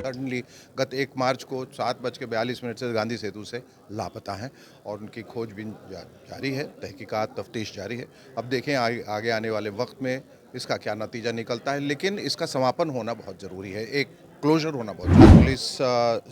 Suddenly गत 1 मार्च को 7:42 से गांधी सेतु से लापता हैं और उनकी खोजबीन जारी है, तहकीकात तफ्तीश जारी है। अब देखें आगे आने वाले वक्त में इसका क्या नतीजा निकलता है, लेकिन इसका समापन होना बहुत ज़रूरी है, एक क्लोजर होना बहुत ज़रूरी है। पुलिस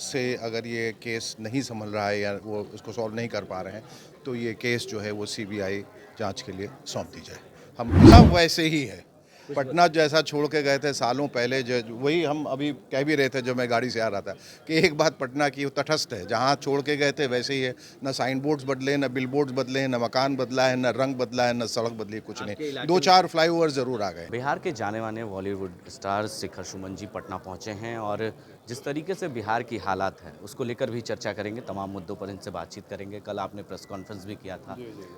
से अगर ये केस नहीं संभल रहा है या वो उसको सॉल्व नहीं कर पा रहे हैं, तो ये केस जो है वो सीबीआई जांच के लिए सौंप दी जाए। हम सब वैसे ही है। पटना जैसा छोड़ के गए थे सालों पहले, जो वही हम अभी कह भी रहे थे जब मैं गाड़ी से आ रहा था कि एक बात पटना की तटस्थ है, जहाँ छोड़ के गए थे वैसे ही है। न साइन बोर्ड्स बदले, न बिल बोर्ड्स बदले, न मकान बदला है, न रंग बदला है, न सड़क बदली, कुछ नहीं। 2-4 फ्लाईओवर ज़रूर आ गए। बिहार के जाने माने बॉलीवुड स्टार शिखर सुमन जी पटना पहुंचे हैं और जिस तरीके से बिहार की हालात है उसको लेकर भी चर्चा करेंगे, तमाम मुद्दों पर इनसे बातचीत करेंगे। कल आपने प्रेस कॉन्फ्रेंस भी किया था,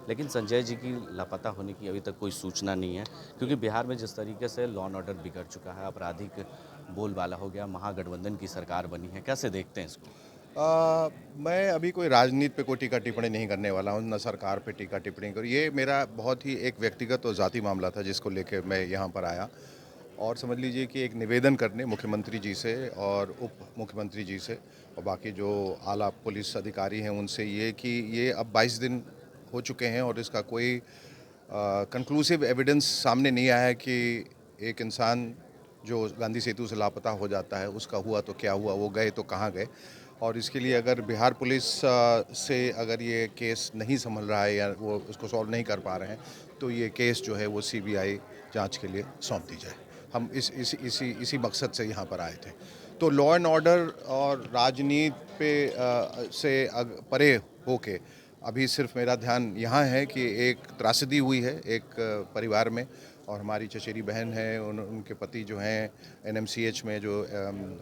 लेकिन संजय जी की लापता होने की अभी तक कोई सूचना नहीं है, क्योंकि बिहार में जिस तरीके से लॉ एंड ऑर्डर बिगड़ चुका है, आपराधिक बोलबाला हो गया, महागठबंधन की सरकार बनी है, कैसे देखते हैं इसको? मैं अभी कोई राजनीति पे कोई टीका टिप्पणी नहीं करने वाला हूँ, न सरकार पे टीका टिप्पणी करूँ। ये मेरा बहुत ही एक व्यक्तिगत और ज़ाती मामला था जिसको लेके मैं यहाँ पर आया, और समझ लीजिए कि एक निवेदन करने मुख्यमंत्री जी से और उप मुख्यमंत्री जी से और बाकी जो आला पुलिस अधिकारी हैं उनसे, ये कि ये अब 22 दिन हो चुके हैं और इसका कोई कंक्लूसिव एविडेंस सामने नहीं आया है कि एक इंसान जो गांधी सेतु से लापता हो जाता है उसका हुआ तो क्या हुआ, वो गए तो कहाँ गए। और इसके लिए अगर बिहार पुलिस से अगर ये केस नहीं संभल रहा है या वो उसको सॉल्व नहीं कर पा रहे हैं, तो ये केस जो है वो सीबीआई जांच के लिए सौंप दी जाए। हम इसी मकसद से यहाँ पर आए थे। तो लॉ एंड ऑर्डर और राजनीति पे परे होके अभी सिर्फ मेरा ध्यान यहाँ है कि एक त्रासदी हुई है एक परिवार में, और हमारी चचेरी बहन है, उनके पति जो हैं एनएमसीएच में जो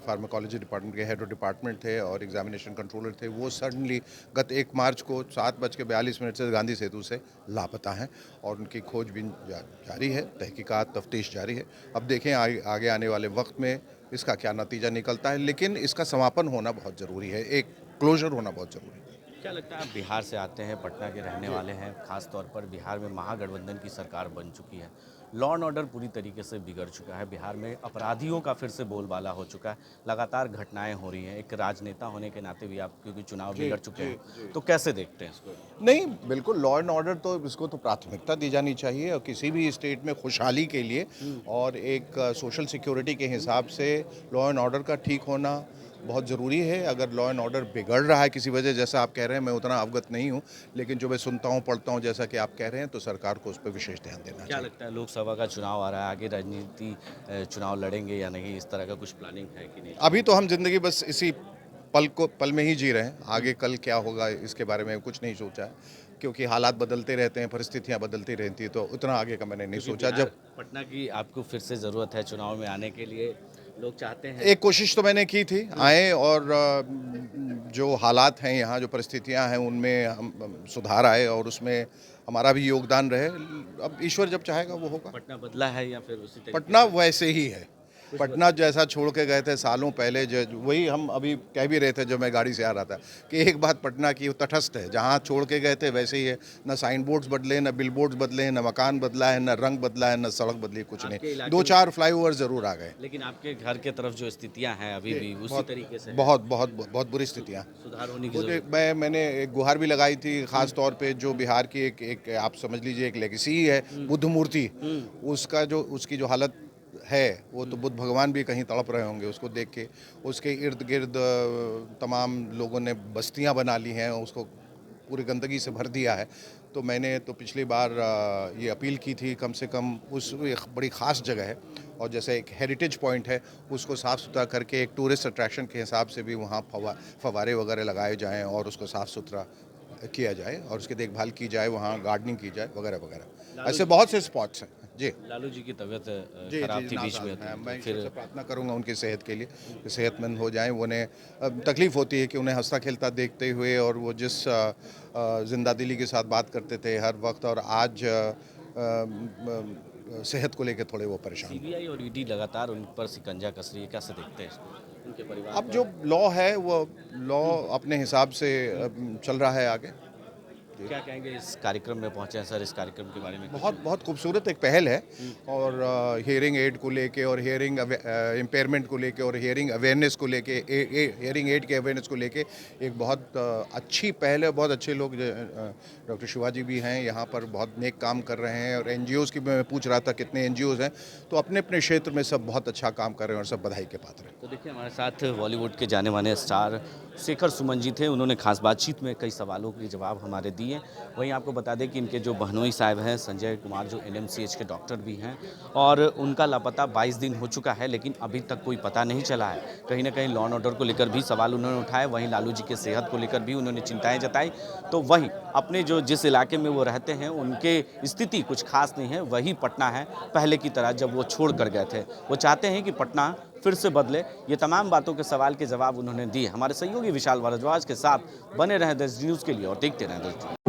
फार्माकोलॉजी डिपार्टमेंट के हेड ऑफ डिपार्टमेंट थे और एग्जामिनेशन कंट्रोलर थे, वो सडनली गत 1 मार्च को 7:42 से गांधी सेतु से लापता हैं और उनकी खोजबीन जारी है, तहकीकात तफ्तीश जारी है। अब देखें आगे आने वाले वक्त में इसका क्या नतीजा निकलता है, लेकिन इसका समापन होना बहुत ज़रूरी है, एक क्लोजर होना बहुत ज़रूरी है। क्या लगता है, आप बिहार से आते हैं, पटना के रहने वाले हैं, खास तौर पर बिहार में महागठबंधन की सरकार बन चुकी है, लॉ एंड ऑर्डर पूरी तरीके से बिगड़ चुका है, बिहार में अपराधियों का फिर से बोलबाला हो चुका है, लगातार घटनाएं हो रही हैं, एक राजनेता होने के नाते भी आप, क्योंकि चुनाव बिगड़ चुके हैं, तो कैसे देखते हैं इसको? नहीं, बिल्कुल लॉ एंड ऑर्डर तो इसको तो प्राथमिकता दी जानी चाहिए, और किसी भी स्टेट में खुशहाली के लिए और एक सोशल सिक्योरिटी के हिसाब से लॉ एंड ऑर्डर का ठीक होना बहुत ज़रूरी है। अगर लॉ एंड ऑर्डर बिगड़ रहा है किसी वजह, जैसा आप कह रहे हैं, मैं उतना अवगत नहीं हूँ, लेकिन जो मैं सुनता हूँ पढ़ता हूँ जैसा कि आप कह रहे हैं, तो सरकार को उस पर विशेष ध्यान देना क्या चाहिए। लगता है, लोकसभा का चुनाव आ रहा है, आगे राजनीति चुनाव लड़ेंगे या नहीं, इस तरह का कुछ प्लानिंग है कि नहीं? अभी तो हम ज़िंदगी बस इसी पल में ही जी रहे हैं, आगे कल क्या होगा इसके बारे में कुछ नहीं सोचा है, क्योंकि हालात बदलते रहते हैं, परिस्थितियाँ बदलती रहती हैं, तो उतना आगे का मैंने नहीं क्योंकि सोचा। बिहार जब पटना की आपको फिर से ज़रूरत है चुनाव में आने के लिए, लोग चाहते हैं। एक कोशिश तो मैंने की थी आए, और जो हालात हैं यहाँ, जो परिस्थितियाँ हैं, उनमें हम सुधार आए और उसमें हमारा भी योगदान रहे। अब ईश्वर जब चाहेगा वो होगा। पटना बदला है या फिर उसी तरीके पटना से? वैसे ही है। पटना जैसा छोड़ के गए थे सालों पहले, जो वही हम अभी कह भी रहे थे जब मैं गाड़ी से आ रहा था कि एक बात पटना की तटस्थ है, जहाँ छोड़ के गए थे वैसे ही है। न साइन बोर्ड्स बदले, न बिल बोर्ड्स बदले, न मकान बदला है, न रंग बदला है, न सड़क बदली, कुछ आपके नहीं। इलाके 2-4 फ्लाईओवर ज़रूर आ गए। लेकिन आपके घर के तरफ जो स्थितियां हैं अभी भी उसी तरीके से हैं। बहुत बहुत बहुत बुरी स्थितियाँ। सुधार होने की मुझे जरूरत मैंने एक गुहार भी लगाई थी, ख़ास तौर पे जो बिहार की एक एक आप समझ लीजिए एक लेगेसी ही है, बुद्ध मूर्ति। उसकी जो हालत है, वो तो बुद्ध भगवान भी कहीं तड़प रहे होंगे उसको देख के। उसके इर्द गिर्द तमाम लोगों ने बस्तियां बना ली हैं, उसको पूरी गंदगी से भर दिया है। तो मैंने तो पिछली बार ये अपील की थी, कम से कम उस एक बड़ी ख़ास जगह है और जैसे एक हेरिटेज पॉइंट है, उसको साफ़ सुथरा करके एक टूरिस्ट अट्रैक्शन के हिसाब से भी वहाँ फव्वारे वगैरह लगाए जाएं और उसको साफ़ सुथरा किया जाए और उसकी देखभाल की जाए, वहाँ गार्डनिंग की जाए वगैरह वगैरह। ऐसे बहुत से स्पॉट्स हैं। जी लालू जी की तबीयत जी खराब जी, थी बीच नासाज में, हैं। मैं तो ईश्वर फिर से प्रार्थना करूंगा उनकी सेहत के लिए कि सेहतमंद हो जाएं। उन्हें तकलीफ़ होती है कि उन्हें हंसता खेलता देखते हुए, और वो जिस जिंदा दिली के साथ बात करते थे हर वक्त, और आज सेहत को लेकर थोड़े वो परेशान हैं। सीबीआई और ईडी लगातार उन पर शिकंजा कस रही है, कैसे देखते हैं इसको, उनके परिवार अब पर? जो लॉ है वो लॉ अपने हिसाब से चल रहा है आगे। क्या कहेंगे इस कार्यक्रम में पहुंचे हैं सर, इस कार्यक्रम के बारे में कुछ? बहुत बहुत खूबसूरत एक पहल है और हियरिंग एड को लेके और हियरिंग इम्पेयरमेंट को लेके और हियरिंग अवेयरनेस को लेके हियरिंग एड के अवेयरनेस को लेके एक बहुत अच्छी पहल है। बहुत अच्छे लोग डॉक्टर शिवाजी भी हैं यहाँ पर, बहुत नेक काम कर रहे हैं। और एनजीओज़ की मैं पूछ रहा था कितने एनजीओज़ हैं, तो अपने अपने क्षेत्र में सब बहुत अच्छा काम कर रहे हैं और सब बधाई के पात्र हैं। तो देखिए हमारे साथ बॉलीवुड के जाने माने स्टार शेखर सुमन जी थे। उन्होंने खास बातचीत में कई सवालों के जवाब हमारे दिए। वहीं आपको बता दें कि इनके जो बहनोई साहब हैं संजय कुमार, जो एनएमसीएच के डॉक्टर भी हैं, और उनका लापता 22 दिन हो चुका है, लेकिन अभी तक कोई पता नहीं चला है। कहीं ना कहीं लॉ एंड ऑर्डर को लेकर भी सवाल उन्होंने उठाए, वहीं लालू जी के सेहत को लेकर भी उन्होंने चिंताएं जताई। तो वहीं अपने जो जिस इलाके में वो रहते हैं उनके स्थिति कुछ खास नहीं है, वही पटना है पहले की तरह जब वो छोड़ कर गए थे। वो चाहते हैं कि पटना फिर से बदले। ये तमाम बातों के सवाल के जवाब उन्होंने दिए। हमारे सहयोगी विशाल भारद्वाज के साथ बने रहें देश न्यूज़ के लिए और देखते रहें देश न्यूज़।